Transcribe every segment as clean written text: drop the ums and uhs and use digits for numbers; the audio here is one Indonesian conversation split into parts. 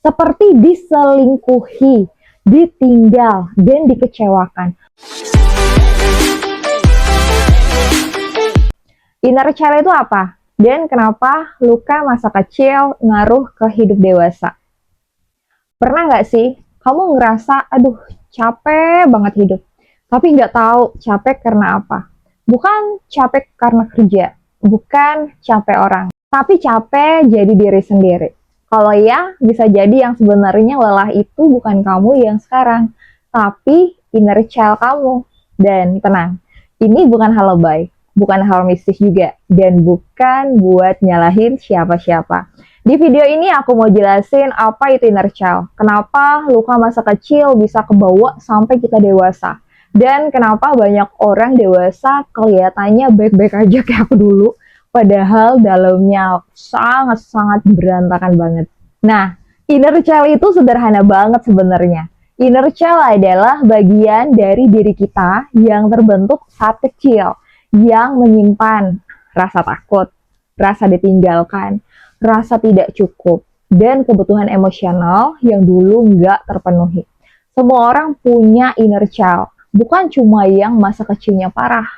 seperti diselingkuhi, ditinggal, dan dikecewakan. Inner child itu apa? Dan kenapa luka masa kecil ngaruh ke hidup dewasa? Pernah nggak sih kamu ngerasa, aduh capek banget hidup, tapi nggak tahu capek karena apa? Bukan capek karena kerja, bukan capek orang, tapi capek jadi diri sendiri. Kalau ya, bisa jadi yang sebenarnya lelah itu bukan kamu yang sekarang, tapi inner child kamu. Dan tenang, ini bukan hal lebay, bukan hal mistis juga, dan bukan buat nyalahin siapa-siapa. Di video ini aku mau jelasin apa itu inner child, kenapa luka masa kecil bisa kebawa sampai kita dewasa, dan kenapa banyak orang dewasa kelihatannya baik-baik aja kayak aku dulu, padahal dalamnya sangat-sangat berantakan banget. Nah, inner child itu sederhana banget sebenarnya. Inner child adalah bagian dari diri kita yang terbentuk saat kecil, yang menyimpan rasa takut, rasa ditinggalkan, rasa tidak cukup, dan kebutuhan emosional yang dulu nggak terpenuhi. Semua orang punya inner child, bukan cuma yang masa kecilnya parah.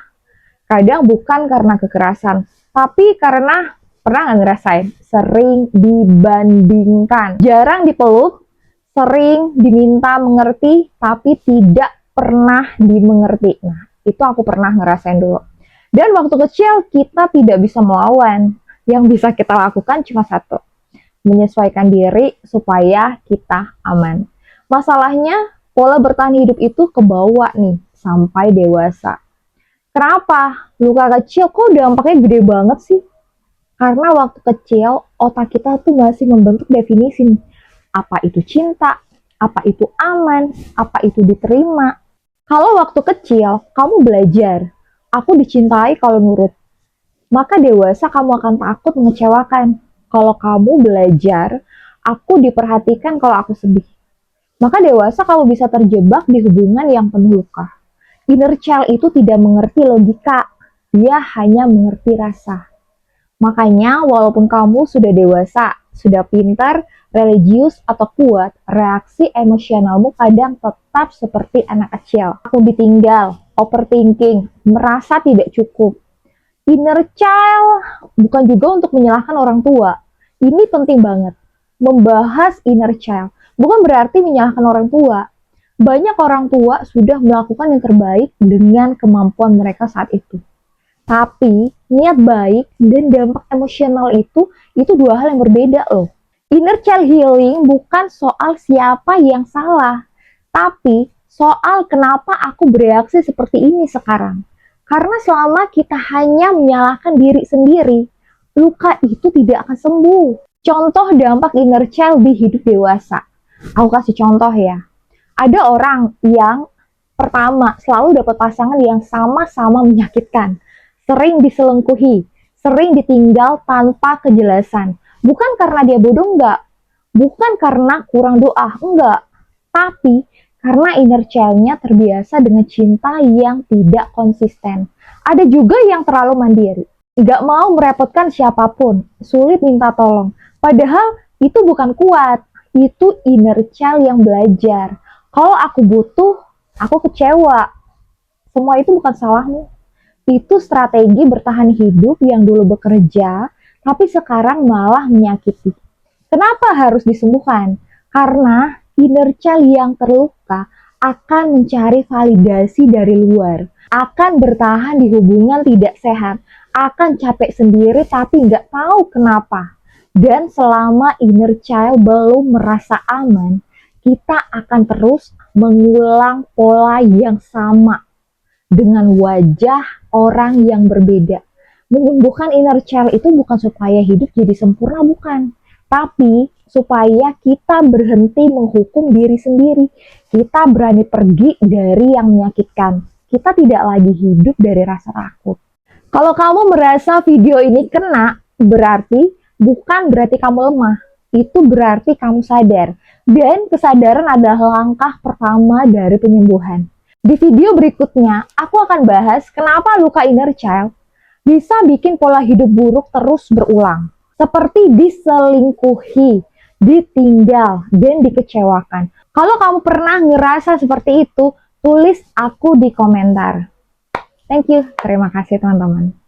Kadang bukan karena kekerasan, tapi karena pernah nggak ngerasain sering dibandingkan, jarang dipeluk, sering diminta mengerti, tapi tidak pernah dimengerti. Nah, itu aku pernah ngerasain dulu. Dan waktu kecil kita tidak bisa melawan. Yang bisa kita lakukan cuma satu, menyesuaikan diri supaya kita aman. Masalahnya, pola bertahan hidup itu kebawa nih sampai dewasa. Kenapa? Luka kecil kok dampaknya gede banget sih? Karena waktu kecil, otak kita tuh masih membentuk definisi nih. Apa itu cinta? Apa itu aman? Apa itu diterima? Kalau waktu kecil, kamu belajar, aku dicintai kalau nurut. Maka dewasa kamu akan takut mengecewakan. Kalau kamu belajar, aku diperhatikan kalau aku sedih. Maka dewasa kamu bisa terjebak di hubungan yang penuh luka. Inner child itu tidak mengerti logika, dia hanya mengerti rasa. Makanya walaupun kamu sudah dewasa, sudah pintar, religius, atau kuat, reaksi emosionalmu kadang tetap seperti anak kecil. Aku ditinggal, overthinking, merasa tidak cukup. Inner child bukan juga untuk menyalahkan orang tua. Ini penting banget. Membahas inner child bukan berarti menyalahkan orang tua. Banyak orang tua sudah melakukan yang terbaik dengan kemampuan mereka saat itu. Tapi niat baik dan dampak emosional itu dua hal yang berbeda loh. Inner child healing bukan soal siapa yang salah, tapi soal kenapa aku bereaksi seperti ini sekarang. Karena selama kita hanya menyalahkan diri sendiri, luka itu tidak akan sembuh. Contoh dampak inner child di hidup dewasa. Aku kasih contoh ya. Ada orang yang pertama selalu dapat pasangan yang sama-sama menyakitkan, sering diselingkuhi, sering ditinggal tanpa kejelasan. Bukan karena dia bodoh, enggak. Bukan karena kurang doa, enggak. Tapi karena inner child-nya terbiasa dengan cinta yang tidak konsisten. Ada juga yang terlalu mandiri, nggak mau merepotkan siapapun, sulit minta tolong. Padahal itu bukan kuat, itu inner child yang belajar. Kalau aku butuh, aku kecewa. Semua itu bukan salahmu. Itu strategi bertahan hidup yang dulu bekerja, tapi sekarang malah menyakiti. Kenapa harus disembuhkan? Karena inner child yang terluka akan mencari validasi dari luar, akan bertahan di hubungan tidak sehat, akan capek sendiri tapi nggak tahu kenapa. Dan selama inner child belum merasa aman, kita akan terus mengulang pola yang sama dengan wajah orang yang berbeda. Menyembuhkan inner child itu bukan supaya hidup jadi sempurna, bukan. Tapi supaya kita berhenti menghukum diri sendiri. Kita berani pergi dari yang menyakitkan. Kita tidak lagi hidup dari rasa takut. Kalau kamu merasa video ini kena, bukan berarti kamu lemah. Itu berarti kamu sadar. Dan kesadaran adalah langkah pertama dari penyembuhan. Di video berikutnya, aku akan bahas kenapa luka inner child bisa bikin pola hidup buruk terus berulang. Seperti diselingkuhi, ditinggal, dan dikecewakan. Kalau kamu pernah ngerasa seperti itu, tulis aku di komentar. Thank you, terima kasih teman-teman.